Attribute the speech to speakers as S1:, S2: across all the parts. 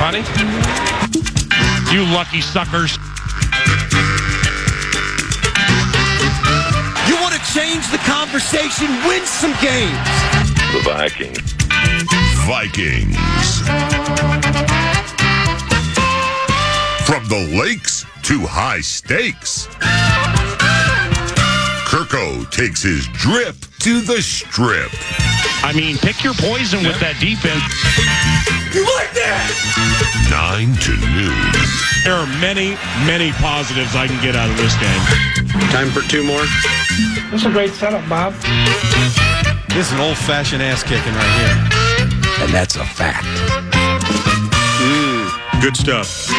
S1: Funny? You lucky suckers.
S2: You want to change the conversation, win some games.
S3: The Vikings.
S4: From the lakes to high stakes, Kirko takes his drip to the strip.
S1: I mean, pick your poison with that defense.
S2: You like that?
S4: 9 to noon.
S1: There are many, many positives I can get out of this game.
S5: Time for two more.
S6: That's a great setup, Bob.
S7: This is an old-fashioned ass-kicking right here.
S2: And that's a fact.
S1: Good stuff.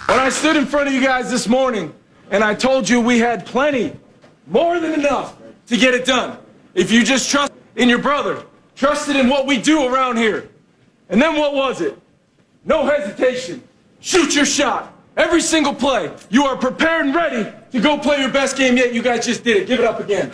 S6: When I stood in front of you guys this morning and I told you we had plenty, more than enough, to get it done. If you just trust in your brother, trusted in what we do around here. And then what was it? No hesitation. Shoot your shot. Every single play. You are prepared and ready to go play your best game yet. You guys just did it. Give it up again.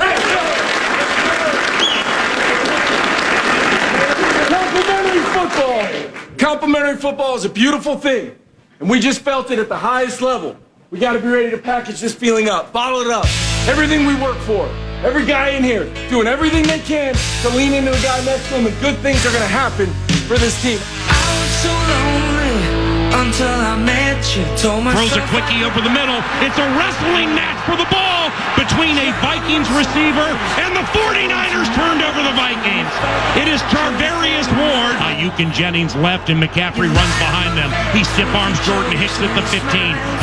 S6: Complimentary football is a beautiful thing. And we just felt it at the highest level. We got to be ready to package this feeling up, bottle it up. Everything we work for. Every guy in here doing everything they can to lean into the guy next to them, and good things are going to happen for this team.
S8: I was so lonely until I met you.
S1: Throws a quickie over the middle. It's a wrestling match for the ball between a Vikings receiver and the 49ers turned over the Vikings. It is Charvarius Ward. Ayuk and Jennings left, and McCaffrey runs behind them. He stiff arms Jordan Hicks at the 15.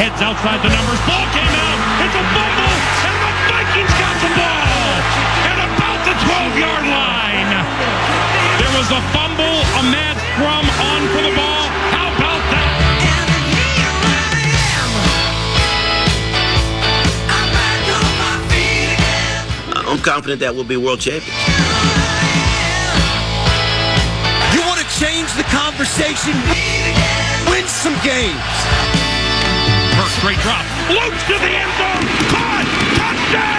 S1: Heads outside the numbers. Ball came out. It's a fumble, and the Vikings got the ball at about the 12-yard line. There was a fumble, a mad scrum on for the ball. How about that?
S5: I'm confident that we'll be world champions.
S2: You want to change the conversation, win some games.
S1: First straight drop. Loops to the end zone. Caught. Touchdown!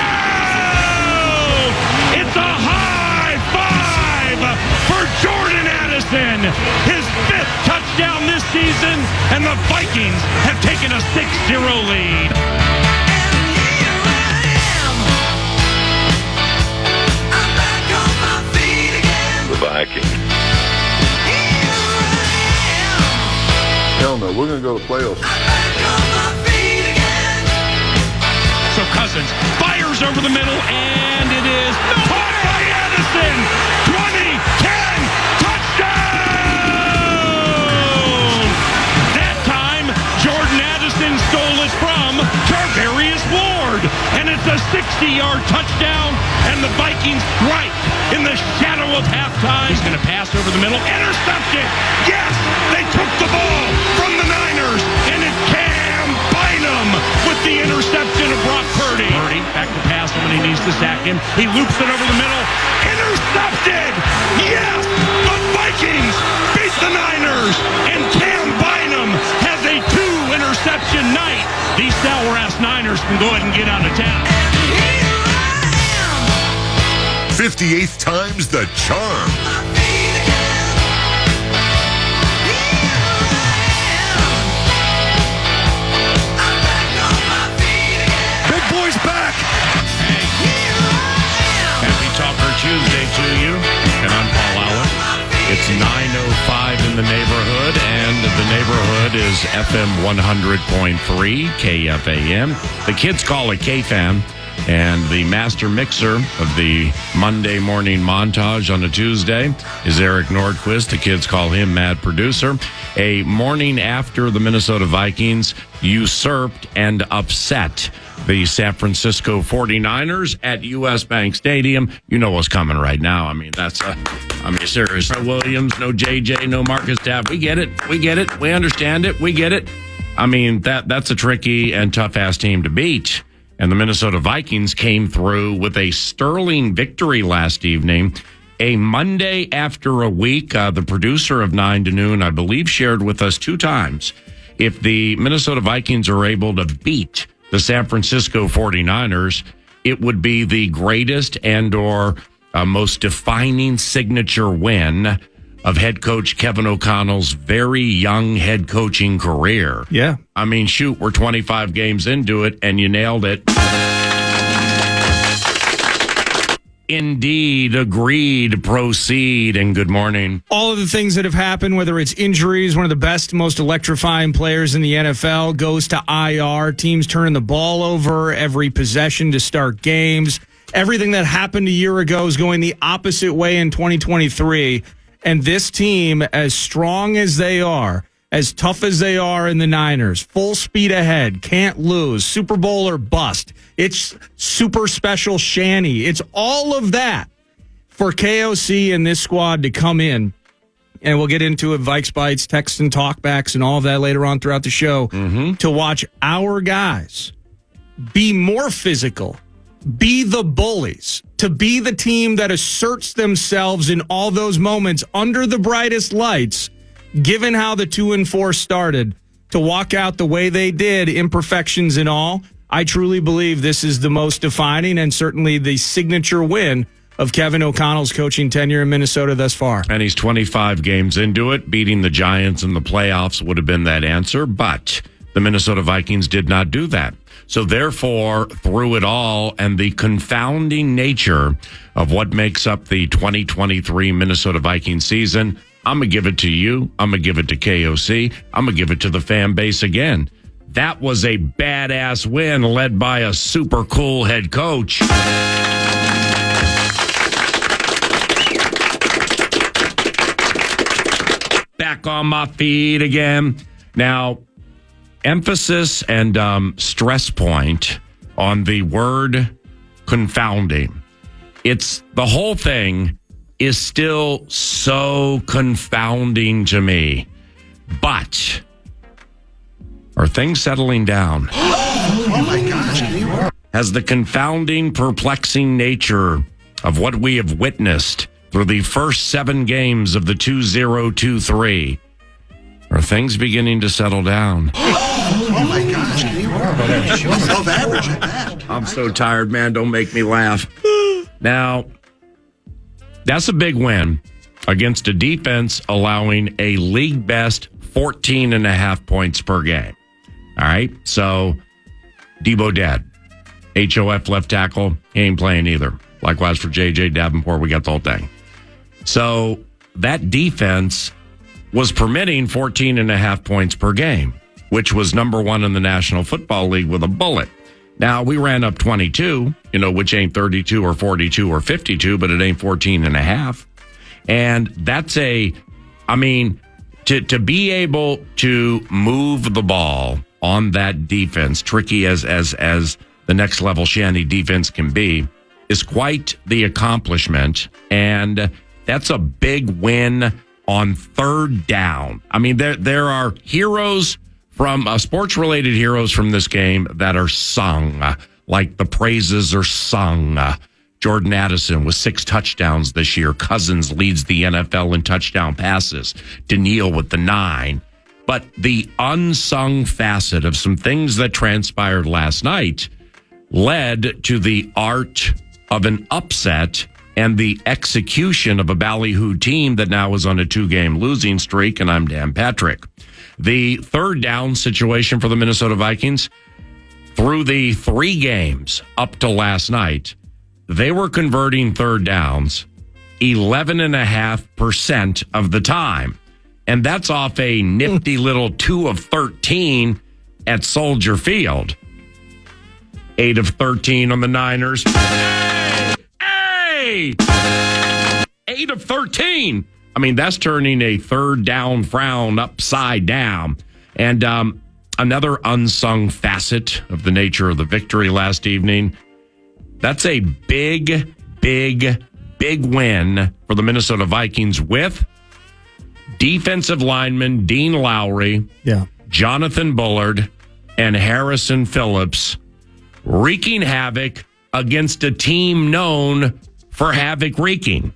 S1: It's a high five for Jordan Addison. His 5th touchdown this season, and the Vikings have taken a 6-0 lead.
S3: The Vikings.
S9: Hell no, we're going to go to playoffs.
S1: So Cousins fires over the middle, and it is caught by Addison. 20, 10, touchdown! That time, Jordan Addison stole it from Charvarius Ward, and it's a 60-yard touchdown, and the Vikings right in the shadow of halftime. He's going to pass over the middle. Intercepted! Yes! They took the ball from the Niners, and it's Cam Bynum with the interception of Brock Purdy. Purdy back to pass him when he needs to sack him. He loops it over the middle. Intercepted! Yes! The Vikings beat the Niners, and Cam Bynum has a 2-interception night. These sour-ass Niners can go ahead and get out of town.
S4: 58th time's the charm.
S2: Big boy's back.
S1: Happy Talker Tuesday to you, and I'm Paul Allen. It's 9:05 in the neighborhood, and the neighborhood is FM 100.3 KFAN. The kids call it KFAN. And the master mixer of the Monday morning montage on a Tuesday is Eric Nordquist. The kids call him Mad Producer. A morning after the Minnesota Vikings usurped and upset the San Francisco 49ers at U.S. Bank Stadium. You know what's coming right now. I mean, serious. No Williams, no JJ, no Marcus Dabb. We get it. We get it. We understand it. We get it. I mean, that's a tricky and tough-ass team to beat. And the Minnesota Vikings came through with a sterling victory last evening. A Monday after a week, the producer of 9 to Noon, I believe, shared with us 2 times. If the Minnesota Vikings are able to beat the San Francisco 49ers, it would be the greatest and or most defining signature win of head coach Kevin O'Connell's very young head coaching career.
S9: Yeah.
S1: I mean, shoot, we're 25 games into it, and you nailed it. Indeed, agreed, proceed, and good morning.
S9: All of the things that have happened, whether it's injuries, one of the best, most electrifying players in the NFL goes to IR, teams turning the ball over every possession to start games. Everything that happened a year ago is going the opposite way in 2023. And this team, as strong as they are, as tough as they are in the Niners, full speed ahead, can't lose, Super Bowl or bust. It's super special Shanny. It's all of that for KOC and this squad to come in. And we'll get into it, Vikes Bites, text and talkbacks and all of that later on throughout the show, to watch our guys be more physical, be the bullies, to be the team that asserts themselves in all those moments under the brightest lights, given how the 2-4 started, to walk out the way they did, imperfections and all. I truly believe this is the most defining and certainly the signature win of Kevin O'Connell's coaching tenure in Minnesota thus far.
S1: And he's 25 games into it. Beating the Giants in the playoffs would have been that answer, but the Minnesota Vikings did not do that. So therefore, through it all and the confounding nature of what makes up the 2023 Minnesota Vikings season, I'm going to give it to you. I'm going to give it to KOC. I'm going to give it to the fan base again. That was a badass win led by a super cool head coach. Back on my feet again. Now, emphasis and stress point on the word confounding. It's the whole thing is still so confounding to me. But are things settling down?
S4: Oh my gosh.
S1: Has the confounding, perplexing nature of what we have witnessed through the first 7 games of the 2023, are things beginning to settle down?
S4: Oh my gosh. Above average at that.
S1: I'm so tired, man. Don't make me laugh. Now, that's a big win against a defense allowing a league best 14.5 points per game. All right. So Debo dead. HOF left tackle. He ain't playing either. Likewise for JJ Davenport. We got the whole thing. So that defense was permitting 14.5 points per game, which was number 1 in the National Football League with a bullet. Now, we ran up 22, which ain't 32 or 42 or 52, but it ain't 14.5. And that's to be able to move the ball on that defense, tricky as the next level Shanny defense can be, is quite the accomplishment. And that's a big win on third down. I mean, there are heroes from sports-related heroes from this game that are sung, like the praises are sung. Jordan Addison with 6 touchdowns this year. Cousins leads the NFL in touchdown passes. Daniil with the 9. But the unsung facet of some things that transpired last night led to the art of an upset and the execution of a ballyhoo team that now is on a 2-game losing streak, and I'm Dan Patrick. The third down situation for the Minnesota Vikings, through the 3 games up to last night, they were converting third downs 11.5% of the time. And that's off a nifty little 2 of 13 at Soldier Field. 8 of 13 on the Niners. Hey! 8 of 13. I mean, that's turning a third down frown upside down. And another unsung facet of the nature of the victory last evening, that's a big, big, big win for the Minnesota Vikings with defensive lineman Dean Lowry, Jonathan Bullard, and Harrison Phillips wreaking havoc against a team known for havoc wreaking.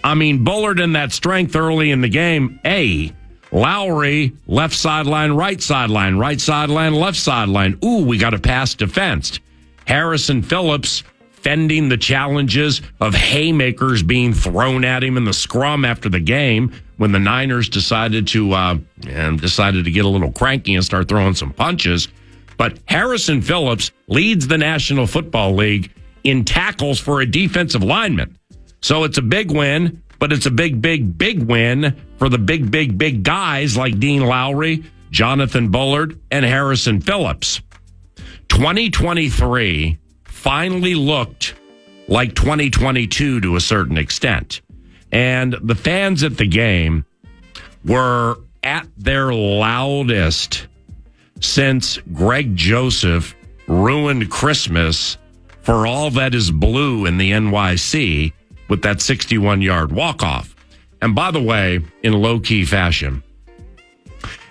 S1: I mean, Bullard in that strength early in the game. Lowry, left sideline, right sideline, left sideline. Ooh, we got a pass defensed. Harrison Phillips, defending the challenges of haymakers being thrown at him in the scrum after the game when the Niners decided to get a little cranky and start throwing some punches. But Harrison Phillips leads the National Football League in tackles for a defensive lineman. So it's a big win, but it's a big, big, big win for the big, big, big guys like Dean Lowry, Jonathan Bullard, and Harrison Phillips. 2023 finally looked like 2022 to a certain extent. And the fans at the game were at their loudest since Greg Joseph ruined Christmas for all that is blue in the NYC with that 61-yard walk-off. And by the way, in low-key fashion,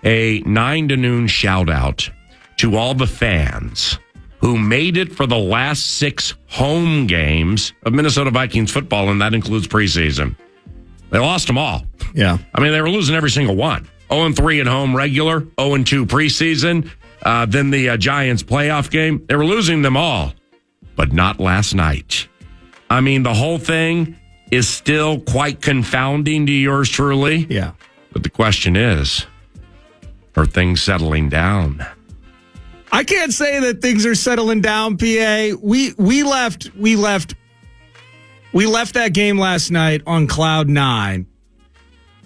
S1: a 9 to noon shout-out to all the fans who made it for the last 6 home games of Minnesota Vikings football, and that includes preseason. They lost them all.
S9: Yeah.
S1: I mean, they were losing every single one. 0-3 at home regular, 0-2 preseason, then the Giants playoff game. They were losing them all, but not last night. I mean, the whole thing is still quite confounding to yours truly.
S9: Yeah.
S1: But the question is, are things settling down?
S9: I can't say that things are settling down, PA. We left that game last night on cloud 9.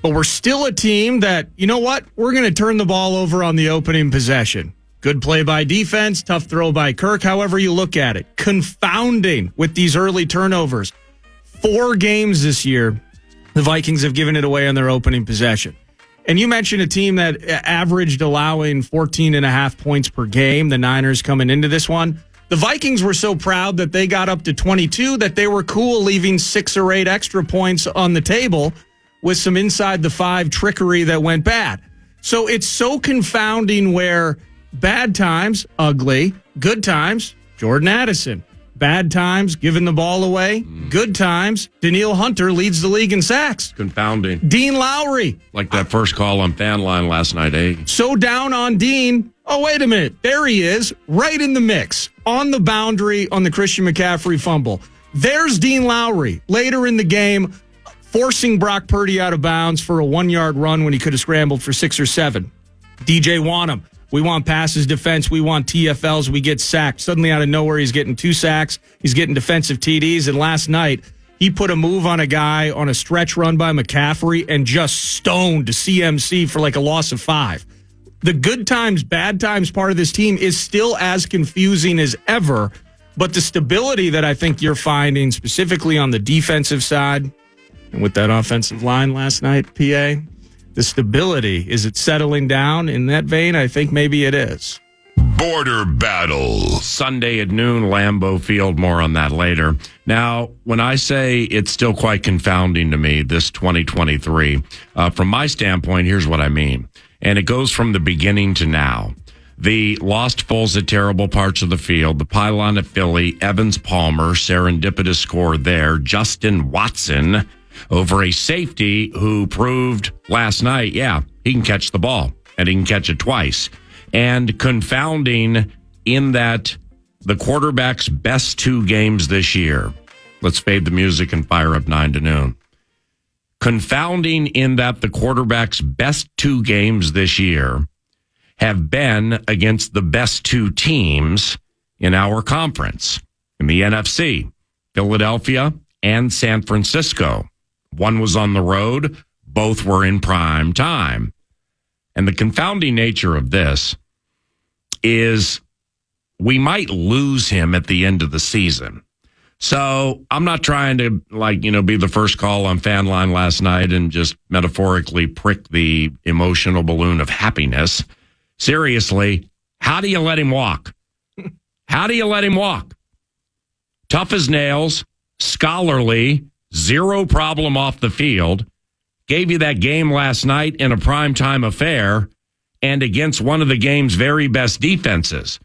S9: But we're still a team that, you know what? We're going to turn the ball over on the opening possession. Good play by defense, tough throw by Kirk, however you look at it. Confounding with these early turnovers. 4 games this year, the Vikings have given it away on their opening possession. And you mentioned a team that averaged allowing 14.5 points per game, the Niners coming into this one. The Vikings were so proud that they got up to 22 that they were cool leaving 6 or 8 extra points on the table with some inside the 5 trickery that went bad. So it's so confounding where bad times, ugly, good times, Jordan Addison. Bad times, giving the ball away. Good times, Danielle Hunter leads the league in sacks.
S1: Confounding.
S9: Dean Lowry.
S1: Like that first call on Fan Line last night, eh?
S9: So down on Dean. Oh, wait a minute. There he is, right in the mix, on the boundary on the Christian McCaffrey fumble. There's Dean Lowry later in the game, forcing Brock Purdy out of bounds for a 1-yard run when he could have scrambled for 6 or 7. DJ Wanham. We want passes defense. We want TFLs. We get sacked. Suddenly out of nowhere, he's getting 2 sacks. He's getting defensive TDs. And last night, he put a move on a guy on a stretch run by McCaffrey and just stoned to CMC for like a loss of 5. The good times, bad times part of this team is still as confusing as ever. But the stability that I think you're finding specifically on the defensive side and with that offensive line last night, PA, the stability, is it settling down in that vein? I think maybe it is.
S1: Border battle. Sunday at noon, Lambeau Field. More on that later. Now, when I say it's still quite confounding to me, this 2023, from my standpoint, here's what I mean. And it goes from the beginning to now. The lost Foles at terrible parts of the field, the pylon at Philly, Evans Palmer, serendipitous score there, Justin Watson over a safety who proved last night, yeah, he can catch the ball, and he can catch it twice. And confounding in that the quarterback's best 2 games this year. Let's fade the music and fire up 9 to noon. Confounding in that the quarterback's best 2 games this year have been against the best 2 teams in our conference, in the NFC, Philadelphia and San Francisco. One was on the road. Both were in prime time. And the confounding nature of this is we might lose him at the end of the season. So I'm not trying to, be the first call on Fan Line last night and just metaphorically prick the emotional balloon of happiness. Seriously, how do you let him walk? How do you let him walk? Tough as nails, scholarly, 0 problem off the field, gave you that game last night in a primetime affair and against one of the game's very best defenses.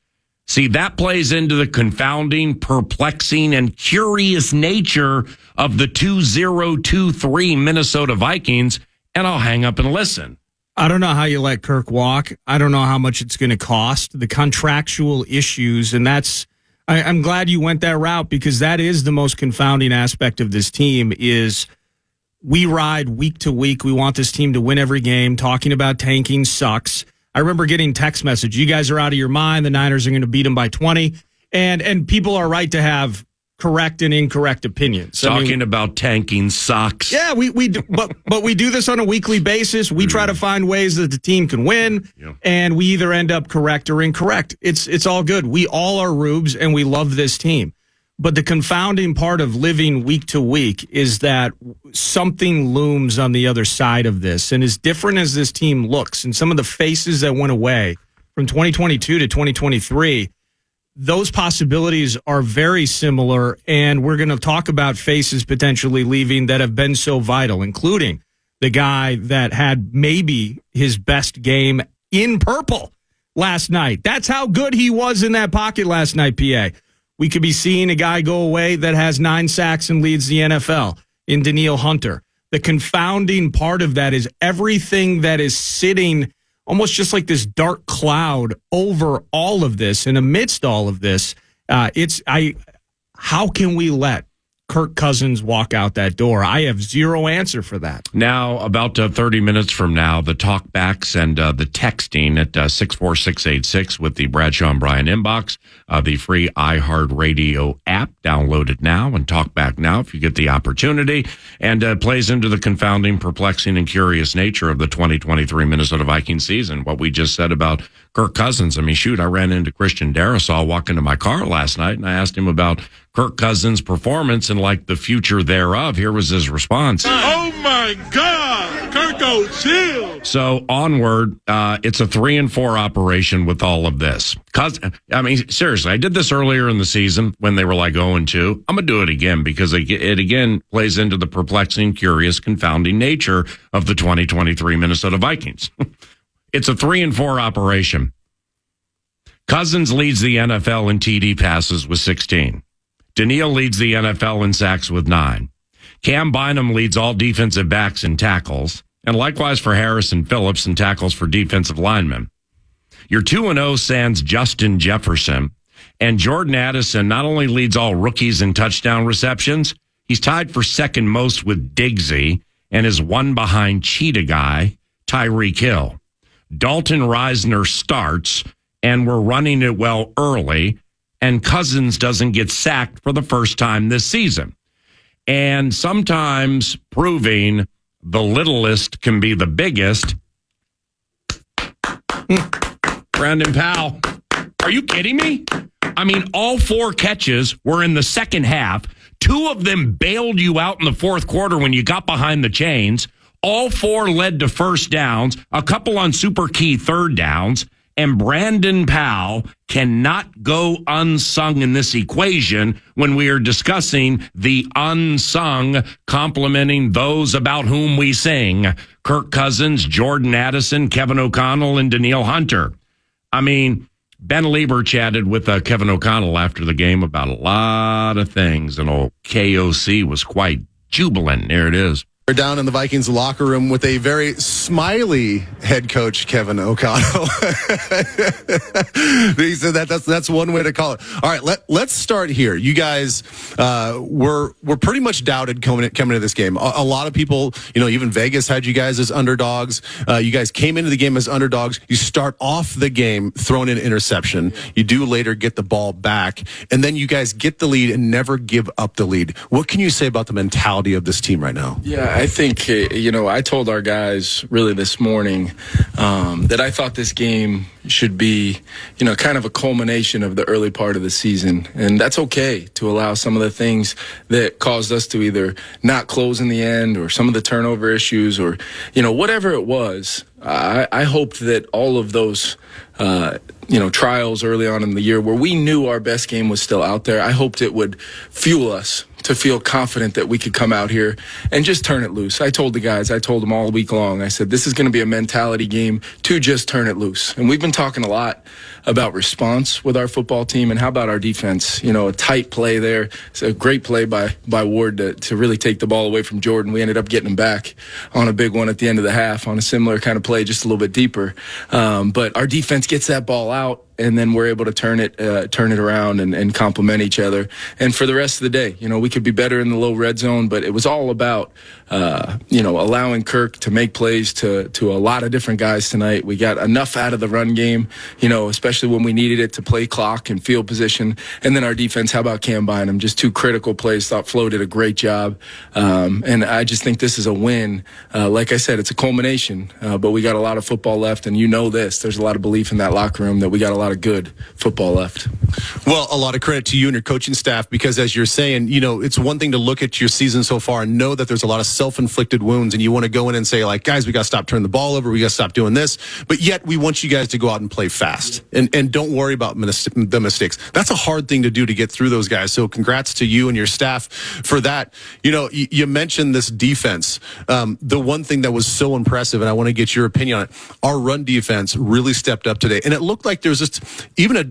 S1: See, that plays into the confounding, perplexing, and curious nature of the 2-0-2-3 Minnesota Vikings, and I'll hang up and listen.
S9: I don't know how you let Kirk walk. I don't know how much it's going to cost, the contractual issues, and that's I'm glad you went that route, because that is the most confounding aspect of this team is we ride week to week. We want this team to win every game. Talking about tanking sucks. I remember getting text message, you guys are out of your mind. The Niners are going to beat them by 20. And people are right to have correct and incorrect opinions.
S1: Talking about tanking sucks.
S9: Yeah, we do, but we do this on a weekly basis. We try to find ways that the team can win, and we either end up correct or incorrect. It's all good. We all are rubes, and we love this team. But the confounding part of living week to week is that something looms on the other side of this. And as different as this team looks, and some of the faces that went away from 2022 to 2023, those possibilities are very similar, and we're going to talk about faces potentially leaving that have been so vital, including the guy that had maybe his best game in purple last night. That's how good he was in that pocket last night, PA. We could be seeing a guy go away that has 9 sacks and leads the NFL in Danielle Hunter. The confounding part of that is everything that is sitting almost just like this dark cloud over all of this, and amidst all of this, how can we let Kirk Cousins walk out that door? I have zero answer for that.
S1: Now, about 30 minutes from now, the talkbacks and the texting at 64686 with the Bradshaw and Bryan inbox, the free iHeartRadio app. Download it now and talk back now if you get the opportunity. And plays into the confounding, perplexing, and curious nature of the 2023 Minnesota Vikings season. What we just said about Kirk Cousins. I mean, shoot, I ran into Christian Darrisaw walking to my car last night, and I asked him about Kirk Cousins' performance and like the future thereof. Here was his response.
S10: Oh my God, Kirko, chill.
S1: So onward, it's a 3-4 operation with all of this. I mean, seriously, I did this earlier in the season when they were like 0-2. I'm gonna do it again because it again plays into the perplexing, curious, confounding nature of the 2023 Minnesota Vikings. It's a 3-4 operation. Cousins leads the NFL in TD passes with 16. Danielle leads the NFL in sacks with 9. Cam Bynum leads all defensive backs in tackles, and likewise for Harrison Phillips in tackles for defensive linemen. Your 2-0 sans Justin Jefferson, and Jordan Addison not only leads all rookies in touchdown receptions, he's tied for second most with Diggsy and is one behind Cheetah Guy, Tyreek Hill. Dalton Reisner starts, and we're running it well early, and Cousins doesn't get sacked for the first time this season. And sometimes proving the littlest can be the biggest. Brandon Powell, are you kidding me? I mean, all 4 catches were in the second half. 2 of them bailed you out in the fourth quarter when you got behind the chains. All 4 led to first downs, a couple on super key third downs. And Brandon Powell cannot go unsung in this equation when we are discussing the unsung, complimenting those about whom we sing. Kirk Cousins, Jordan Addison, Kevin O'Connell, and Danielle Hunter. I mean, Ben Lieber chatted with Kevin O'Connell after the game about a lot of things, and old KOC was quite jubilant. There it is.
S11: We're down in the Vikings locker room with a very smiley head coach, Kevin O'Connell. He said that's one way to call it. All right, let's start here. You guys were pretty much doubted coming into this game. A lot of people, even Vegas had you guys as underdogs. You guys came into the game as underdogs. You start off the game throwing an interception. You do later get the ball back, and then you guys get the lead and never give up the lead. What can you say about the mentality of this team right now?
S12: Yeah, I think, I told our guys really this morning that I thought this game should be, kind of a culmination of the early part of the season. And that's okay to allow some of the things that caused us to either not close in the end or some of the turnover issues or, whatever it was. I hoped that all of those, trials early on in the year where we knew our best game was still out there, I hoped it would fuel us to feel confident that we could come out here and just turn it loose. I told the guys, I told them all week long, I said, this is going to be a mentality game to just turn it loose. And we've been talking a lot about response with our football team, and how about our defense? A tight play there. It's a great play by Ward to really take the ball away from Jordan. We ended up getting him back on a big one at the end of the half on a similar kind of play, just a little bit deeper. But our defense gets that ball out, and then we're able to turn it around and complement each other. And for the rest of the day, we could be better in the low red zone, but it was all about allowing Kirk to make plays to a lot of different guys tonight. We got enough out of the run game, especially when we needed it to play clock and field position. And then our defense, how about Cam Bynum? Just 2 critical plays. Thought Flo did a great job. And I just think this is a win. Like I said, it's a culmination, but we got a lot of football left. And this, there's a lot of belief in that locker room that we got a lot of good football left.
S11: Well, a lot of credit to you and your coaching staff, because as you're saying, it's one thing to look at your season so far and know that there's a lot of self-inflicted wounds, and you want to go in and say, like, guys, we got to stop turning the ball over. We got to stop doing this. But yet we want you guys to go out and play fast and don't worry about the mistakes. That's a hard thing to do to get through those guys. So congrats to you and your staff for that. You mentioned this defense. The one thing that was so impressive, and I want to get your opinion on it, our run defense really stepped up today. And it looked like there's just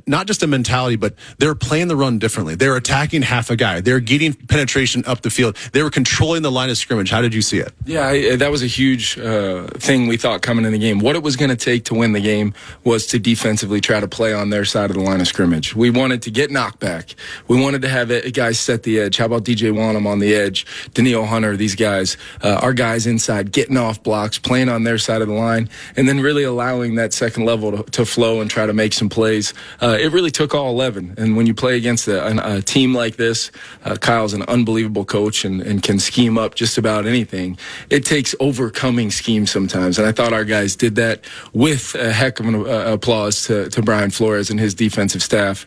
S11: not just a mentality, but they're playing the run differently. They're attacking half a guy. They're getting penetration up the field. They were controlling the line of scrimmage. How did you see it?
S12: Yeah, that was a huge thing we thought coming in the game. What it was going to take to win the game was to defensively try to play on their side of the line of scrimmage. We wanted to get knockback. We wanted to have guys set the edge. How about DJ Wanham on the edge, Daniil Hunter, these guys, our guys inside, getting off blocks, playing on their side of the line, and then really allowing that second level to flow and try to make some plays. It really took all 11. And when you play against a team like this, Kyle's an unbelievable coach and can scheme up just about anything. It takes overcoming schemes sometimes. And I thought our guys did that with a heck of an applause to Brian Flores and his defensive staff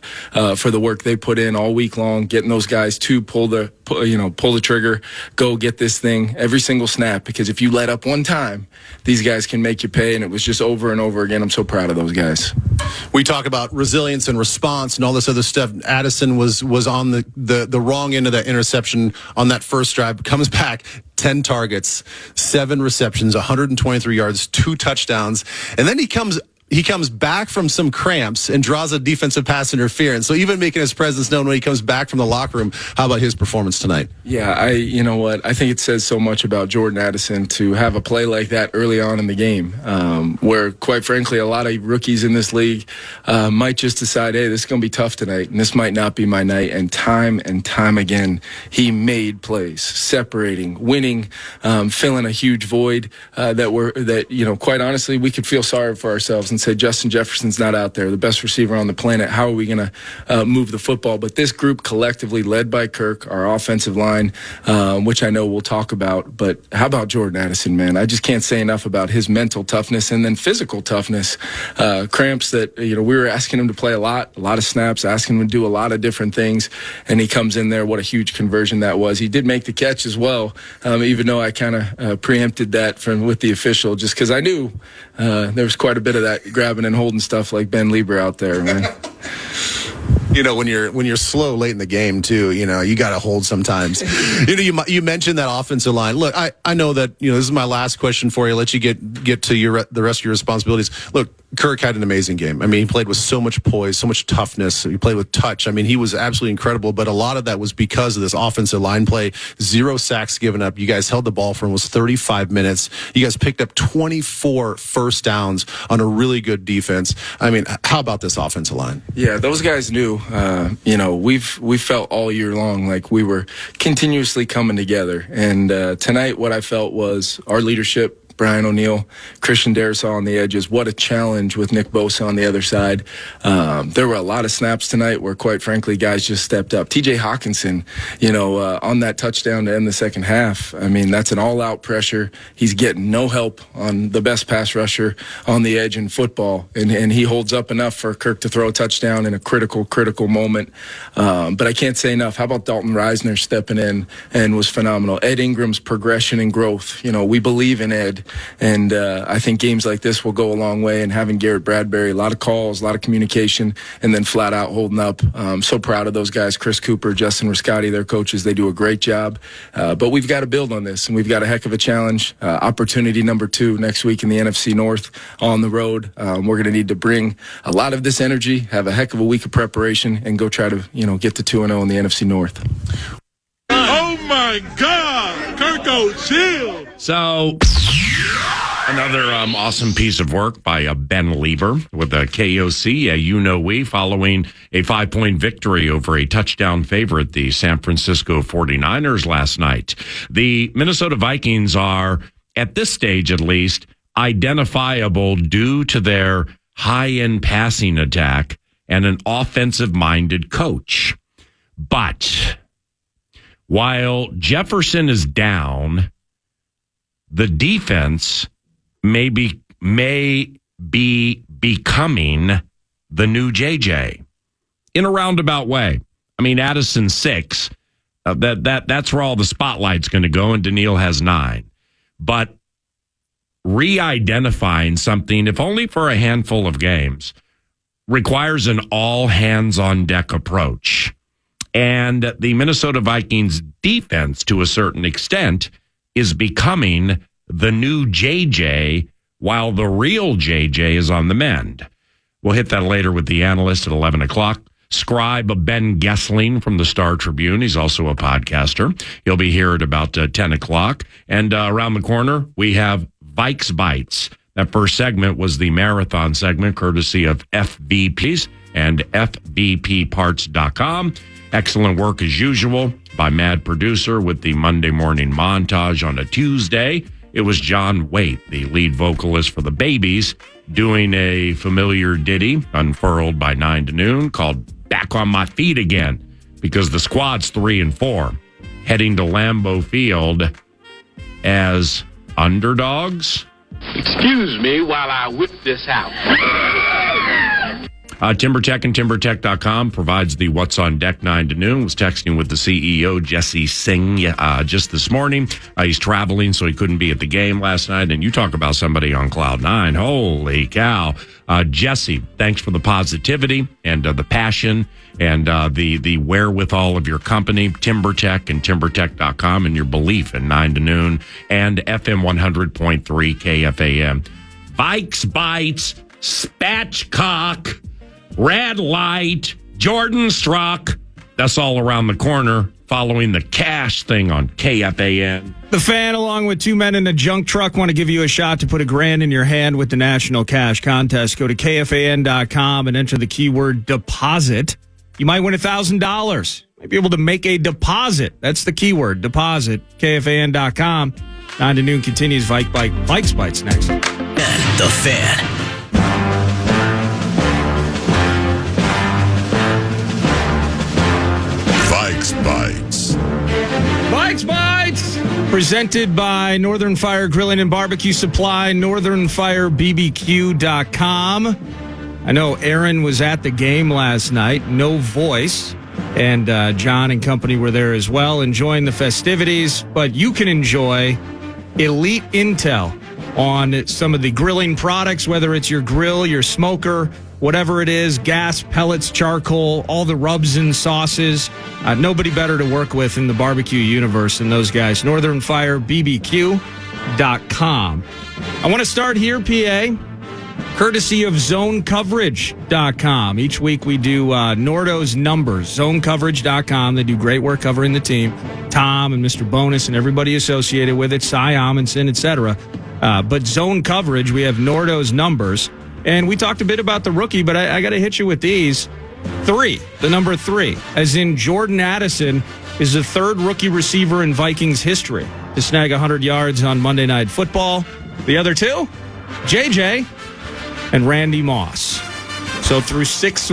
S12: for the work they put in all week long, getting those guys to pull the trigger, go get this thing every single snap. Because if you let up one time, these guys can make you pay. And it was just over and over again. I'm so proud of those guys.
S11: We talk about resilience and response and all this other stuff. Addison was on the wrong end of that interception on that first drive. Comes back, 10 targets, 7 receptions, 123 yards, 2 touchdowns. And then he comes back from some cramps and draws a defensive pass interference. So even making his presence known when he comes back from the locker room. How about his performance tonight?
S12: Yeah, you know what? I think it says so much about Jordan Addison to have a play like that early on in the game, where, quite frankly, a lot of rookies in this league might just decide, hey, this is going to be tough tonight, and this might not be my night. And time again, he made plays, separating, winning, filling a huge void that quite honestly, we could feel sorry for ourselves and say Justin Jefferson's not out there, the best receiver on the planet. How are we going to move the football? But this group collectively, led by Kirk, our offensive line, which I know we'll talk about. But how about Jordan Addison, man? I just can't say enough about his mental toughness and then physical toughness. Cramps that, we were asking him to play a lot of snaps, asking him to do a lot of different things. And he comes in there. What a huge conversion that was. He did make the catch as well, even though I kind of preempted that with the official, just because I knew there was quite a bit of that grabbing and holding stuff like Ben Lieber out there, man.
S11: When you're slow late in the game too, you got to hold sometimes. You mentioned that offensive line. Look, I know that this is my last question for you. I'll let you get to the rest of your responsibilities. Look, Kirk had an amazing game. I mean, he played with so much poise, so much toughness. He played with touch. I mean, he was absolutely incredible. But a lot of that was because of this offensive line play. 0 sacks given up. You guys held the ball for almost 35 minutes. You guys picked up 24 first downs on a really good defense. I mean, how about this offensive line?
S12: Yeah, those guys knew. We've felt all year long like we were continuously coming together. And tonight, what I felt was our leadership. Brian O'Neill, Christian Darrisaw on the edges. What a challenge with Nick Bosa on the other side. There were a lot of snaps tonight where, quite frankly, guys just stepped up. TJ Hawkinson, on that touchdown to end the second half, I mean, that's an all-out pressure. He's getting no help on the best pass rusher on the edge in football, and he holds up enough for Kirk to throw a touchdown in a critical moment. But I can't say enough. How about Dalton Reisner stepping in and was phenomenal. Ed Ingram's progression and growth. We believe in Ed. And I think games like this will go a long way. And having Garrett Bradbury, a lot of calls, a lot of communication, and then flat out holding up. I'm so proud of those guys, Chris Cooper, Justin Riscotti, their coaches. They do a great job. But we've got to build on this, and we've got a heck of a challenge. Opportunity number 2 next week in the NFC North on the road. We're going to need to bring a lot of this energy, have a heck of a week of preparation, and go try to get to 2-0 in the NFC North.
S10: Oh, my God. Kirko, chill.
S1: So Another awesome piece of work by Ben Lieber with the KOC, we, following a 5-point victory over a touchdown favorite, the San Francisco 49ers last night. The Minnesota Vikings are, at this stage at least, identifiable due to their high-end passing attack and an offensive-minded coach. But while Jefferson is down, the defense may be becoming the new JJ in a roundabout way. I mean, Addison's 6. That's where all the spotlight's going to go, and Daniil has 9. But re-identifying something, if only for a handful of games, requires an all-hands-on-deck approach. And the Minnesota Vikings defense, to a certain extent, is becoming the new JJ, while the real JJ is on the mend. We'll hit that later with the analyst at 11 o'clock. Scribe Ben Gessling from the Star Tribune. He's also a podcaster. He'll be here at about 10 o'clock. And around the corner, we have Vikes Bites. That first segment was the marathon segment, courtesy of FVPs and FVPparts.com. Excellent work as usual by Mad Producer with the Monday morning montage on a Tuesday. It was John Waite, the lead vocalist for the Babies, doing a familiar ditty unfurled by 9 to noon called Back on My Feet Again, because the squad's 3-4, heading to Lambeau Field as underdogs.
S3: Excuse me while I whip this out.
S1: TimberTech and TimberTech.com provides the What's on Deck 9 to noon. Was texting with the CEO, Jesse Singh, just this morning. He's traveling, so he couldn't be at the game last night. And you talk about somebody on Cloud 9. Holy cow. Jesse, thanks for the positivity and the passion and the wherewithal of your company, TimberTech and TimberTech.com, and your belief in 9 to noon and FM 100.3 KFAN. Vikes Bites, Spatchcock, Red Light, Jordan Struck. That's all around the corner following the cash thing on KFAN.
S9: The Fan, along with 2 men in a junk truck, want to give you a shot to put $1,000 in your hand with the National Cash Contest. Go to KFAN.com and enter the keyword deposit. You might win $1,000. Might be able to make a deposit. That's the keyword, deposit. KFAN.com. 9 to noon continues. Vikes Bites next.
S2: The Fan.
S9: Vikes Bites! Presented by Northern Fire Grilling and Barbecue Supply, northernfirebbq.com. I know Aaron was at the game last night, no voice, and John and company were there as well, enjoying the festivities, but you can enjoy elite intel on some of the grilling products, whether it's your grill, your smoker, whatever it is, gas, pellets, charcoal, all the rubs and sauces. Nobody better to work with in the barbecue universe than those guys. NorthernFireBBQ.com. I want to start here, PA, courtesy of ZoneCoverage.com. Each week we do Nordo's numbers, ZoneCoverage.com. They do great work covering the team. Tom and Mr. Bonus and everybody associated with it, Cy Amundsen, etc. But Zone Coverage, we have Nordo's numbers. And we talked a bit about the rookie, but I got to hit you with these. 3, the number 3, as in Jordan Addison is the 3rd rookie receiver in Vikings history to snag 100 yards on Monday Night Football. The other 2, JJ and Randy Moss. So through 6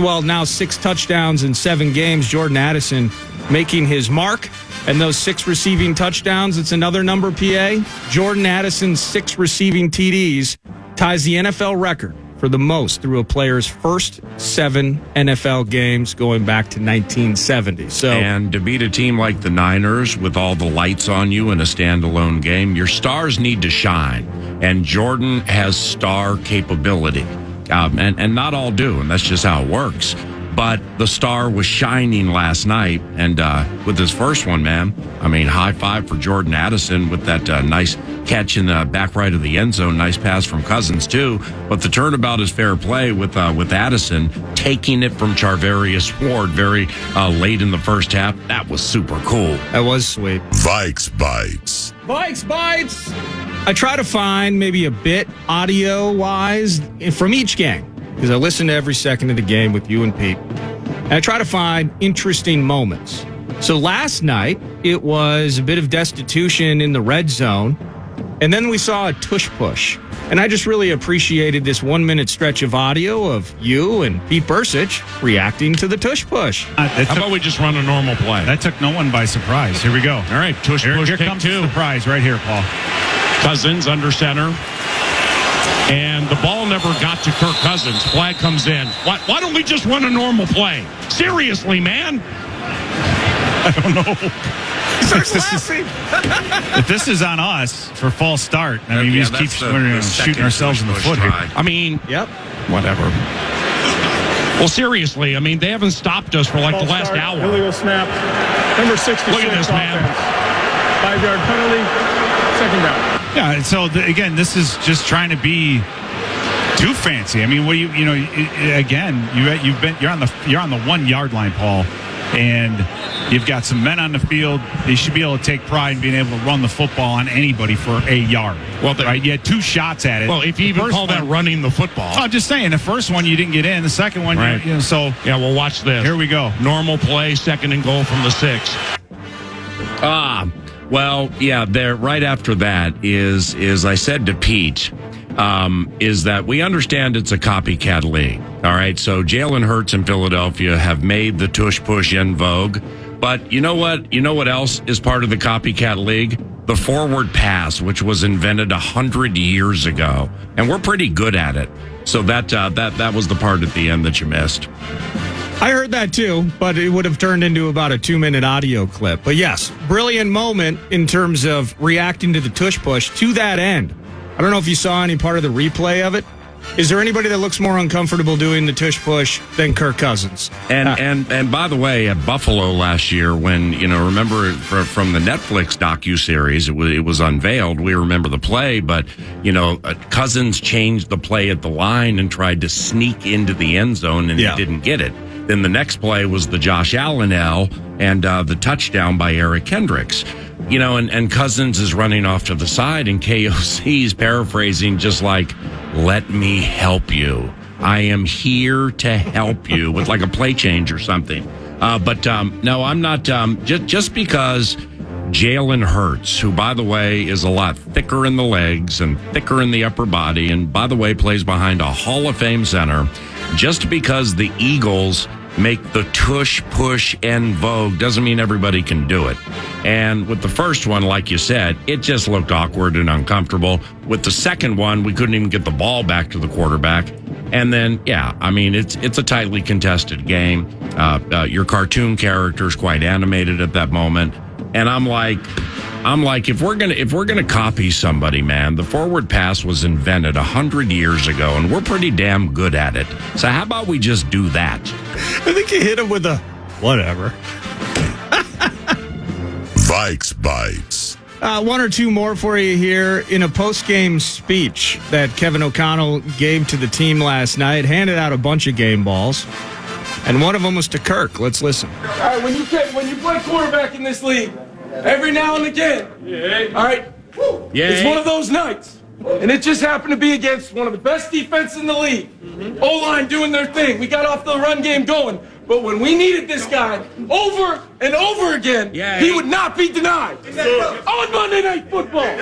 S9: touchdowns in 7 games, Jordan Addison making his mark. And those 6 receiving touchdowns, it's another number, PA. Jordan Addison's 6 receiving TDs ties the NFL record for the most through a player's first 7 NFL games going back to 1970.
S1: And to beat a team like the Niners with all the lights on you in a standalone game, your stars need to shine. And Jordan has star capability. And not all do, and that's just how it works. But the star was shining last night, and with his first one, man, I mean, high five for Jordan Addison with that nice catch in the back right of the end zone. Nice pass from Cousins, too. But the turnabout is fair play with Addison taking it from Charvarius Ward very late in the first half. That was super cool.
S9: That was sweet.
S10: Vikes Bites.
S9: Vikes Bites! I try to find maybe a bit audio-wise from each game, because I listen to every second of the game with you and Pete. And I try to find interesting moments. So last night, it was a bit of destitution in the red zone, and then we saw a tush-push. And I just really appreciated this 1-minute stretch of audio of you and Pete Bursich reacting to the tush-push.
S1: How about we just run a normal play?
S13: That took no one by surprise. Here we go.
S1: All right, tush-push
S13: Here
S1: take
S13: comes
S1: 2.
S13: the surprise right here, Paul.
S1: Cousins under center. And the ball never got to Kirk Cousins. Flag comes in. Why don't we just run a normal play? Seriously, man.
S13: I don't know.
S9: He starts laughing.
S13: If this is on us for false start, I mean, we just keep shooting ourselves in the foot here.
S1: I mean,
S9: yep.
S1: Whatever. Well, seriously, I mean, they haven't stopped us for like the last hour.
S14: Illegal snap. Number 66.
S1: Look at this, man.
S14: 5-yard penalty. Second down.
S13: Yeah, so again, this is just trying to be too fancy. I mean, what you're on the 1 yard line, Paul, and you've got some men on the field. They should be able to take pride in being able to run the football on anybody for a yard. Well, right? You had 2 shots at it.
S1: Well, if you even call that running the football.
S13: I'm just saying, the first one you didn't get in. The second one,
S1: right.
S13: So
S1: yeah, well, watch this.
S13: Here we go.
S1: Normal play, 2nd and goal from the 6. Well, yeah, there. Right after that is I said to Pete, is that we understand it's a copycat league. All right, so Jalen Hurts in Philadelphia have made the tush push en vogue, but you know what? You know what else is part of the copycat league? The forward pass, which was invented 100 years ago, and we're pretty good at it. So that was the part at the end that you missed.
S9: I heard that too, but it would have turned into about a 2-minute audio clip. But yes, brilliant moment in terms of reacting to the tush push to that end. I don't know if you saw any part of the replay of it. Is there anybody that looks more uncomfortable doing the tush push than Kirk Cousins?
S1: And by the way, at Buffalo last year, when remember from the Netflix docuseries, it was unveiled. We remember the play, but Cousins changed the play at the line and tried to sneak into the end zone, and he didn't get it. Then the next play was the Josh Allen L and the touchdown by Eric Kendricks. And Cousins is running off to the side, and KOC's paraphrasing just like, "Let me help you. I am here to help you," with like a play change or something. But no, I'm not. Just because Jalen Hurts, who, by the way, is a lot thicker in the legs and thicker in the upper body, and by the way, plays behind a Hall of Fame center, just because the Eagles make the tush push en vogue doesn't mean everybody can do it. And with the first one, like you said, it just looked awkward and uncomfortable. With the second one, we couldn't even get the ball back to the quarterback. And then, it's a tightly contested game. Your cartoon character is quite animated at that moment. And I'm like, if we're gonna copy somebody, man, the forward pass was invented 100 years ago, and we're pretty damn good at it. So how about we just do that?
S9: I think you hit him with a whatever.
S10: Vikes Bites.
S9: 1 or 2 more for you here. In a post-game speech that Kevin O'Connell gave to the team last night, handed out a bunch of game balls, and one of them was to Kirk. Let's listen.
S6: All right, when you play quarterback in this league, every now and again, all right, it's one of those nights. And it just happened to be against one of the best defenses in the league. O-line doing their thing. We got off the run game going. But when we needed this guy over and over again, he would not be denied. On Monday Night Football.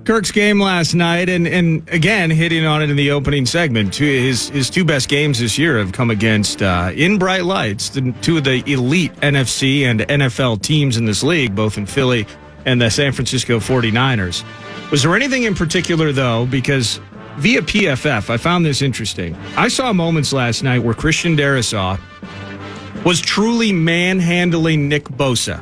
S9: Kirk's game last night, and again, hitting on it in the opening segment, his 2 best games this year have come against, in bright lights, 2 of the elite NFC and NFL teams in this league, both in Philly and the San Francisco 49ers. Was there anything in particular, though, because via PFF, I found this interesting. I saw moments last night where Christian Darrisaw was truly manhandling Nick Bosa.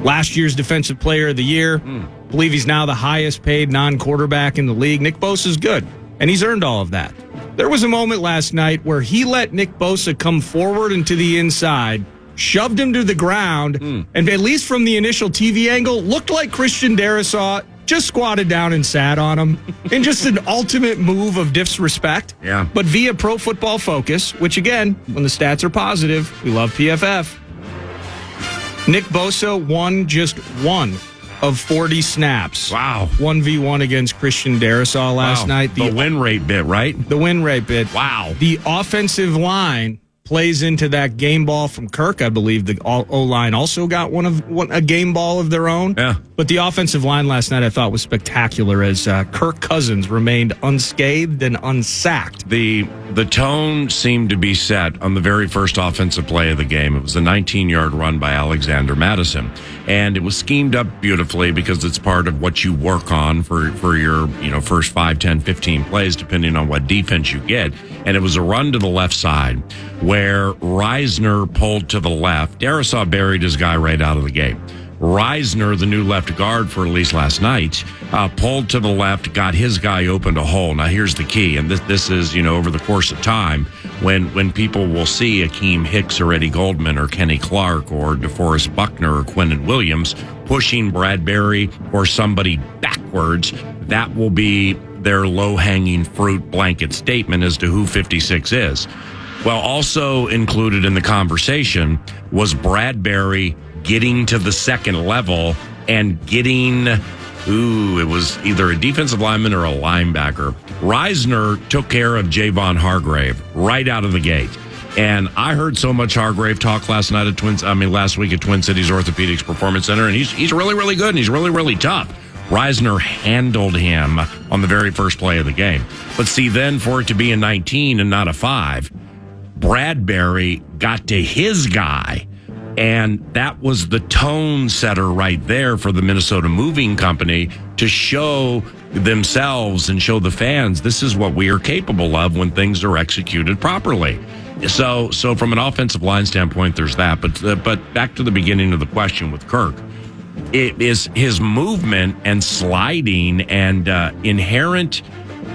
S9: Last year's Defensive Player of the Year. I believe he's now the highest paid non-quarterback in the league. Nick Bosa's good, and he's earned all of that. There was a moment last night where he let Nick Bosa come forward and to the inside, shoved him to the ground, and at least from the initial TV angle, looked like Christian Darrisaw just squatted down and sat on him in just an ultimate move of disrespect.
S1: Yeah.
S9: But via Pro Football Focus, which again, when the stats are positive, we love PFF. Nick Bosa won just one of 40 snaps.
S1: Wow.
S9: 1v1 against Christian Darrisaw last night.
S1: The win rate bit, right?
S9: The win rate bit.
S1: Wow.
S9: The offensive line plays into that game ball from Kirk. I believe the O-line also got a game ball of their own.
S1: Yeah.
S9: But the offensive line last night I thought was spectacular as Kirk Cousins remained unscathed and unsacked.
S1: The tone seemed to be set on the very first offensive play of the game. It was a 19-yard run by Alexander Madison. And it was schemed up beautifully because it's part of what you work on for your first 5, 10, 15 plays, depending on what defense you get. And it was a run to the left side where Reisner pulled to the left. Darrisaw buried his guy right out of the gate. Reisner, the new left guard for at least last night, pulled to the left, got his guy opened a hole. Now, here's the key, and this is, over the course of time, when people will see Akeem Hicks or Eddie Goldman or Kenny Clark or DeForest Buckner or Quinnen Williams pushing Bradbury or somebody backwards, that will be their low-hanging fruit blanket statement as to who 56 is. Well, also included in the conversation was Bradbury getting to the second level and getting, it was either a defensive lineman or a linebacker. Reisner took care of Javon Hargrave right out of the gate. And I heard so much Hargrave talk last week at Twin Cities Orthopedics Performance Center, and he's really, really good, and he's really, really tough. Reisner handled him on the very first play of the game. But see, then for it to be a 19 and not a 5, Bradbury got to his guy. And that was the tone setter right there for the Minnesota Moving Company to show themselves and show the fans this is what we are capable of when things are executed properly. So from an offensive line standpoint, there's that. But back to the beginning of the question with Kirk, it is his movement and sliding and inherent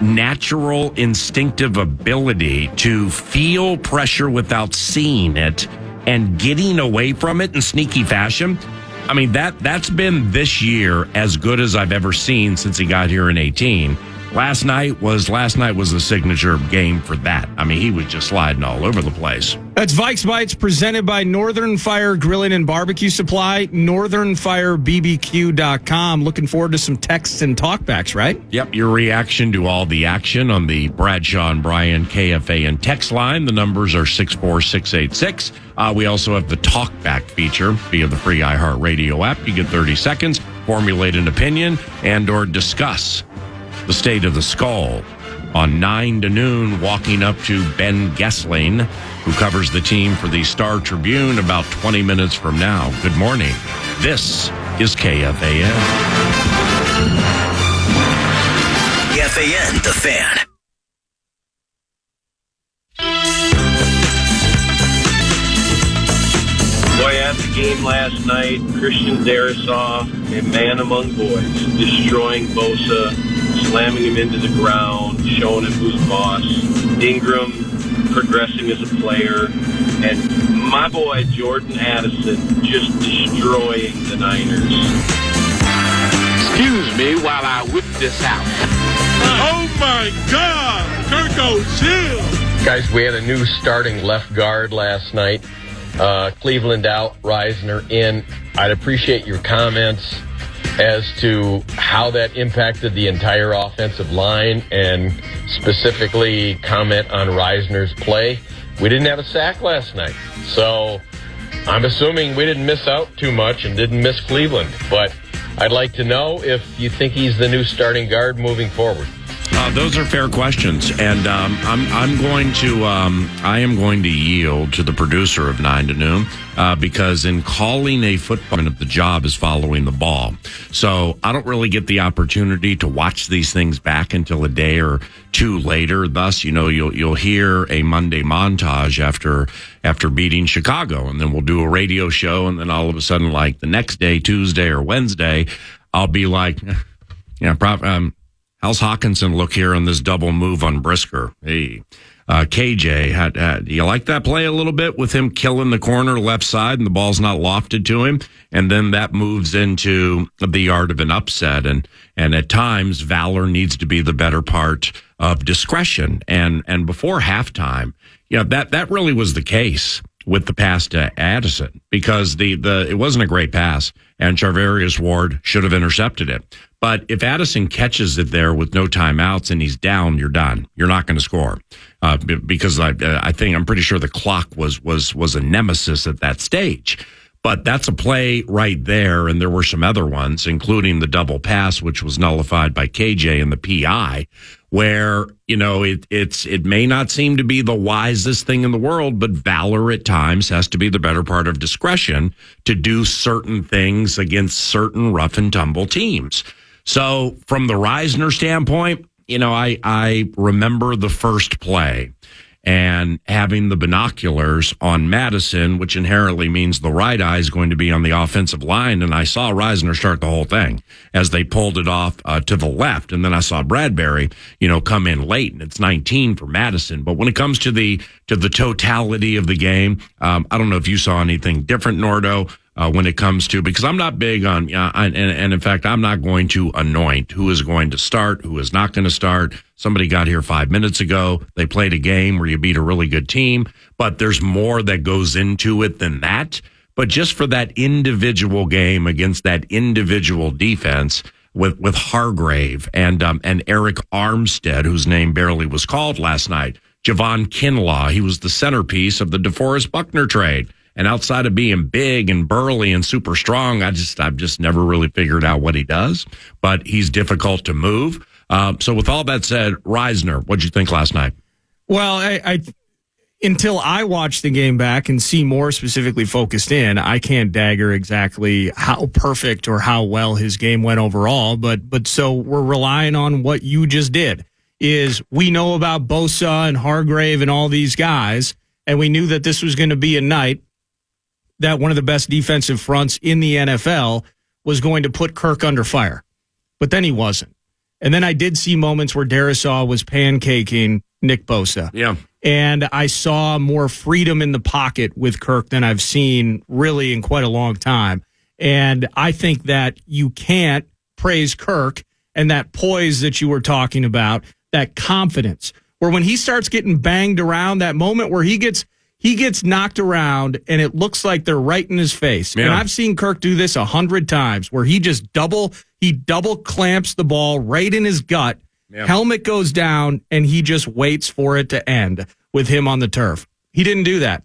S1: natural instinctive ability to feel pressure without seeing it and getting away from it in sneaky fashion. I mean, that's been this year as good as I've ever seen since he got here in 18. Last night was the signature game for that. I mean, he was just sliding all over the place.
S9: That's Vikes Bites presented by Northern Fire Grilling and Barbecue Supply, northernfirebbq.com. Looking forward to some texts and talkbacks, right?
S1: Yep, your reaction to all the action on the Bradshaw and Bryan KFAN text line. The numbers are 64686. We also have the talkback feature via the free iHeartRadio app. You get 30 seconds, formulate an opinion, and or discuss the state of the skull on 9 to noon, walking up to Ben Gessling, who covers the team for the Star Tribune about 20 minutes from now. Good morning. This is KFAN.
S15: KFAN, The Fan.
S16: Boy, at the game last night, Christian Darrisaw, a man among boys, destroying Bosa, slamming him into the ground, showing him who's boss. Ingram progressing as a player. And my boy, Jordan Addison, just destroying the Niners.
S3: Excuse me while I whip this out.
S10: Oh, my God! Kirko, chill!
S17: Guys, we had a new starting left guard last night. Cleveland out, Reisner in. I'd appreciate your comments as to how that impacted the entire offensive line and specifically comment on Reisner's play. We didn't have a sack last night, so I'm assuming we didn't miss out too much and didn't miss Cleveland. But I'd like to know if you think he's the new starting guard moving forward.
S1: Those are fair questions, and I am going to yield to the producer of 9 to noon because in calling a football, the job is following the ball. So I don't really get the opportunity to watch these things back until a day or two later. Thus, you'll hear a Monday montage after beating Chicago, and then we'll do a radio show, and then all of a sudden, like the next day, Tuesday or Wednesday, I'll be like, how's Hawkinson look here on this double move on Brisker? Hey, KJ, do you like that play a little bit with him killing the corner left side and the ball's not lofted to him? And then that moves into the art of an upset. And at times, valor needs to be the better part of discretion. And before halftime, that really was the case. with the pass to Addison, because it wasn't a great pass, and Charvarius Ward should have intercepted it. But if Addison catches it there with no timeouts and he's down, you're done. You're not going to score, because I'm pretty sure the clock was a nemesis at that stage. But that's a play right there, and there were some other ones, including the double pass, which was nullified by KJ and the PI, where, it may not seem to be the wisest thing in the world, but valor at times has to be the better part of discretion to do certain things against certain rough and tumble teams. So from the Reisner standpoint, I remember the first play and having the binoculars on Madison, which inherently means the right eye is going to be on the offensive line. And I saw Reisner start the whole thing as they pulled it off to the left. And then I saw Bradbury, come in late, and it's 19 for Madison. But when it comes to the totality of the game, I don't know if you saw anything different, Nordo. When it comes to, because I'm not big on, and in fact, I'm not going to anoint who is going to start, who is not going to start. Somebody got here 5 minutes ago. They played a game where you beat a really good team, but there's more that goes into it than that. But just for that individual game against that individual defense with Hargrave and Eric Armstead, whose name barely was called last night, Javon Kinlaw, he was the centerpiece of the DeForest Buckner trade. And outside of being big and burly and super strong, I've just never really figured out what he does. But he's difficult to move. So with all that said, Reisner, what'd you think last night?
S9: Well, I until I watch the game back and see more specifically focused in, I can't dagger exactly how perfect or how well his game went overall. But so we're relying on what you just did. Is we know about Bosa and Hargrave and all these guys, and we knew that this was going to be a night that one of the best defensive fronts in the NFL was going to put Kirk under fire. But then he wasn't. And then I did see moments where Darisaw was pancaking Nick Bosa.
S1: Yeah.
S9: And I saw more freedom in the pocket with Kirk than I've seen really in quite a long time. And I think that you can't praise Kirk and that poise that you were talking about, that confidence, where when he starts getting banged around, that moment where he gets knocked around and it looks like they're right in his face. Yeah. And I've seen Kirk do this 100 times where he just double clamps the ball right in his gut. Yeah. Helmet goes down and he just waits for it to end with him on the turf. He didn't do that.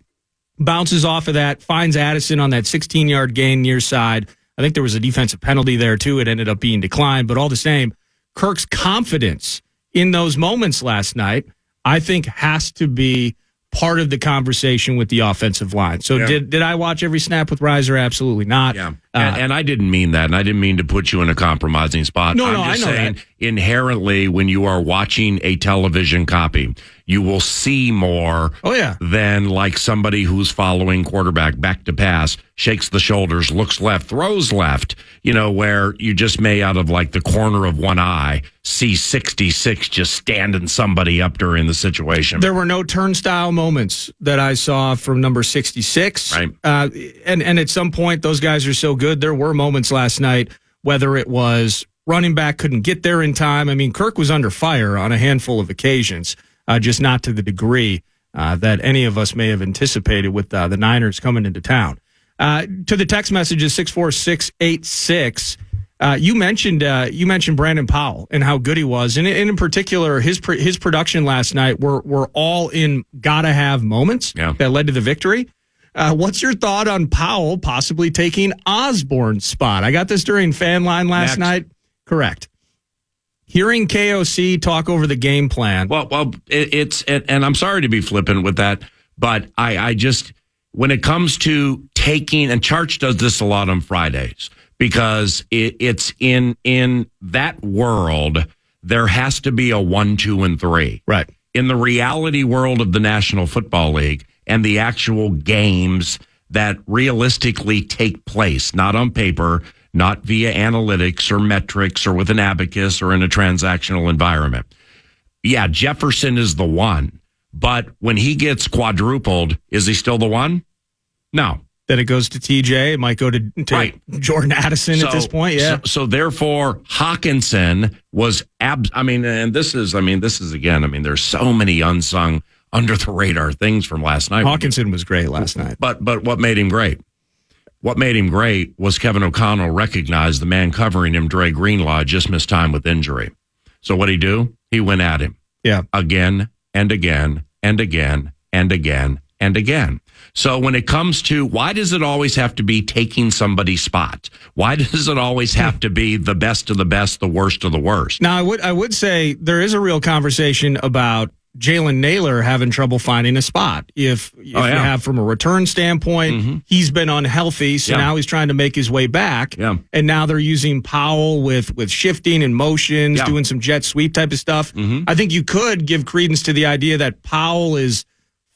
S9: Bounces off of that, finds Addison on that 16-yard gain near side. I think there was a defensive penalty there too. It ended up being declined, but all the same, Kirk's confidence in those moments last night, I think, has to be part of the conversation with the offensive line. So did I watch every snap with Reiser? Absolutely not.
S1: Yeah. And I didn't mean that. And I didn't mean to put you in a compromising spot.
S9: No,
S1: I'm just saying, inherently, when you are watching a television copy, you will see more than like somebody who's following quarterback back to pass, shakes the shoulders, looks left, throws left, where you just may out of like the corner of one eye see 66 just standing somebody up during the situation.
S9: There were no turnstile moments that I saw from number 66.
S1: Right.
S9: And at some point, those guys are so good. There were moments last night, whether it was running back couldn't get there in time. I mean, Kirk was under fire on a handful of occasions, just not to the degree that any of us may have anticipated with the Niners coming into town. To the text messages 64686. You mentioned Brandon Powell and how good he was, and in particular his production last night were all in gotta have moments that led to the victory. What's your thought on Powell possibly taking Osborne's spot? I got this during Fan Line last night. Correct. Hearing KOC talk over the game plan.
S1: Well, it's and I'm sorry to be flippant with that, but I just, when it comes to taking, and Charch does this a lot on Fridays, because it's in that world, there has to be a 1, 2, and 3.
S9: Right.
S1: In the reality world of the National Football League and the actual games that realistically take place, not on paper, not via analytics or metrics or with an abacus or in a transactional environment. Yeah, Jefferson is the one, but when he gets quadrupled, is he still the one? No.
S9: That it goes to TJ, it might go to Jordan Addison at this point. Yeah.
S1: So therefore, Hawkinson was there's so many unsung under the radar things from last night.
S9: Hawkinson was great last night.
S1: But what made him great? What made him great was Kevin O'Connell recognized the man covering him, Dre Greenlaw, just missed time with injury. So what'd he do? He went at him.
S9: Yeah.
S1: Again and again and again and again and again. So when it comes to why does it always have to be taking somebody's spot? Why does it always have to be the best of the best, the worst of the worst?
S9: Now, I would say there is a real conversation about Jalen Naylor having trouble finding a spot. If you have from a return standpoint, he's been unhealthy, so now he's trying to make his way back.
S1: Yeah.
S9: And now they're using Powell with shifting and motions, doing some jet sweep type of stuff. I think you could give credence to the idea that Powell is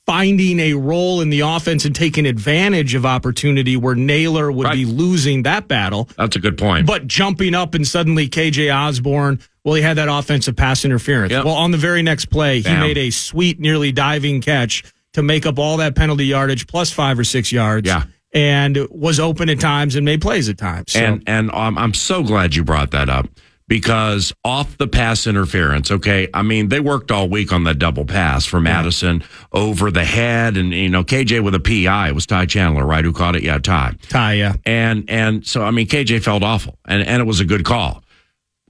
S9: finding a role in the offense and taking advantage of opportunity where Naylor would be losing that battle.
S1: That's a good point.
S9: But jumping up and suddenly KJ Osborne, well, he had that offensive pass interference.
S1: Yep.
S9: Well, on the very next play, he made a sweet, nearly diving catch to make up all that penalty yardage plus 5 or 6 yards.
S1: Yeah.
S9: And was open at times and made plays at times. So.
S1: And I'm so glad you brought that up. Because off the pass interference, okay, I mean, they worked all week on that double pass for Madison over the head. And, KJ with a PI. It was Ty Chandler, right, who caught it? Yeah, Ty.
S9: Yeah.
S1: And so, I mean, KJ felt awful. And it was a good call.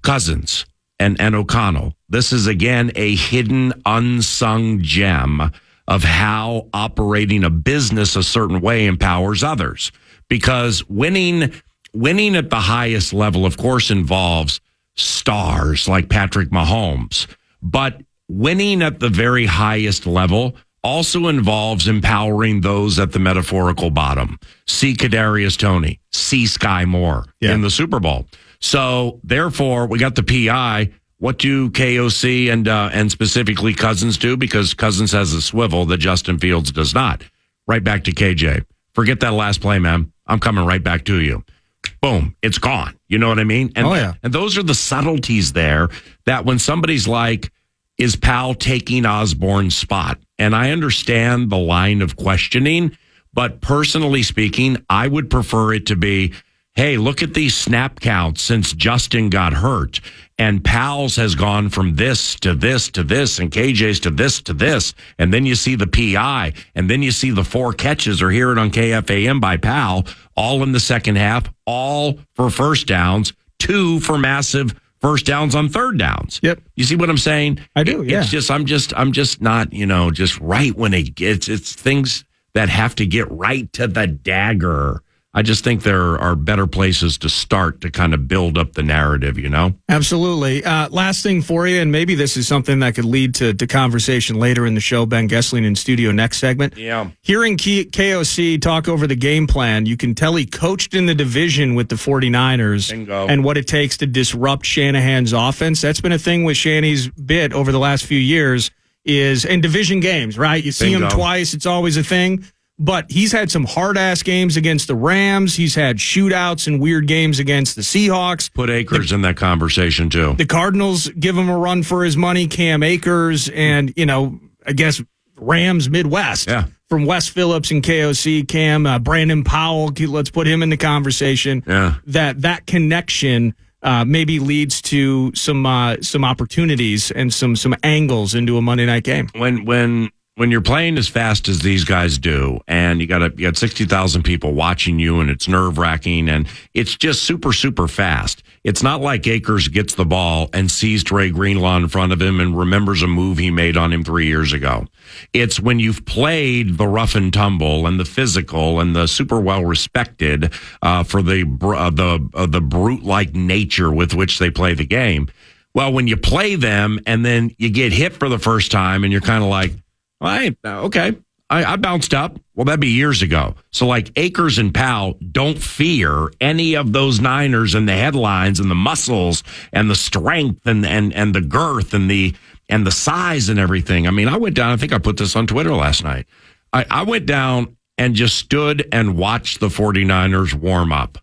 S1: Cousins and O'Connell. This is, again, a hidden, unsung gem of how operating a business a certain way empowers others. Because winning at the highest level, of course, involves stars like Patrick Mahomes. But winning at the very highest level also involves empowering those at the metaphorical bottom. See Kadarius Toney, see Sky Moore in the Super Bowl. So therefore, we got the PI. What do KOC and specifically Cousins do? Because Cousins has a swivel that Justin Fields does not. Right back to KJ. Forget that last play, man. I'm coming right back to you. Boom, it's gone. You know what I mean? And, and those are the subtleties there that when somebody's like, is Powell taking Osborne's spot? And I understand the line of questioning, but personally speaking, I would prefer it to be, hey, look at these snap counts since Justin got hurt. And Powell's has gone from this to this to this, and KJ's to this. And then you see the PI, and then you see the 4 catches, or hear it on KFAN by Powell, all in the second half, all for first downs, 2 for massive first downs on third downs.
S9: Yep.
S1: You see what I'm saying?
S9: I do, yeah.
S1: It's just, I'm just not, just right when it's things that have to get right to the dagger. I just think there are better places to start to kind of build up the narrative,
S9: Absolutely. Last thing for you, and maybe this is something that could lead to conversation later in the show. Ben Gessling in studio next segment.
S1: Yeah.
S9: Hearing KOC talk over the game plan, you can tell he coached in the division with the 49ers.
S1: Bingo.
S9: And what it takes to disrupt Shanahan's offense. That's been a thing with Shanny's bit over the last few years is in division games, right? You see him twice. It's always a thing. But he's had some hard-ass games against the Rams. He's had shootouts and weird games against the Seahawks.
S1: Put Akers in that conversation, too.
S9: The Cardinals give him a run for his money, Cam Akers, and, I guess Rams Midwest.
S1: Yeah.
S9: From Wes Phillips and KOC, Cam, Brandon Powell, let's put him in the conversation.
S1: Yeah.
S9: That connection maybe leads to some opportunities and some angles into a Monday night game.
S1: When you're playing as fast as these guys do, and you got 60,000 people watching you, and it's nerve-wracking, and it's just super, super fast. It's not like Akers gets the ball and sees Dre Greenlaw in front of him and remembers a move he made on him 3 years ago. It's when you've played the rough and tumble and the physical and the super well-respected for the brute-like nature with which they play the game. Well, when you play them and then you get hit for the first time and you're kind of like, okay, I bounced up. Well, that'd be years ago. So like Akers and Powell don't fear any of those Niners and the headlines and the muscles and the strength and the girth and the size and everything. I mean, I went down, I think I put this on Twitter last night. I went down and just stood and watched the 49ers warm up.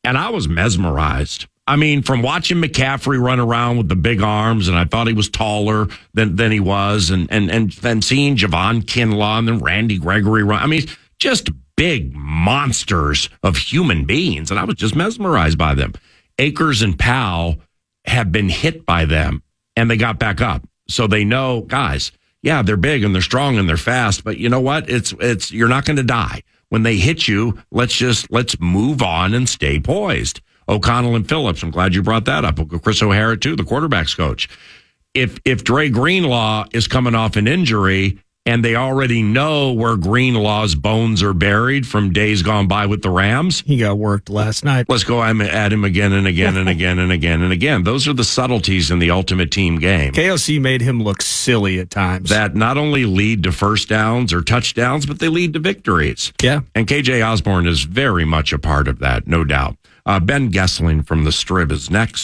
S1: And I was mesmerized. I mean, from watching McCaffrey run around with the big arms, and I thought he was taller than he was, and then seeing Javon Kinlaw and then Randy Gregory run. I mean, just big monsters of human beings, and I was just mesmerized by them. Akers and Powell have been hit by them, and they got back up. So they know, guys, Yeah, they're big and they're strong and they're fast, but you know what? It's you're not going to die. When they hit you, let's move on and stay poised. O'Connell and Phillips, I'm glad you brought that up. Chris O'Hara, too, the quarterback's coach. If Dre Greenlaw is coming off an injury and they already know where Greenlaw's bones are buried from days gone by with the Rams.
S9: He got worked last night.
S1: Let's go at him again and again and again and again and again. Those are the subtleties in the ultimate team game.
S9: KOC made him look silly at times.
S1: That not only lead to first downs or touchdowns, but they lead to victories.
S9: Yeah.
S1: And KJ Osborne is very much a part of that, no doubt. Ben Gessling from the Strib is next.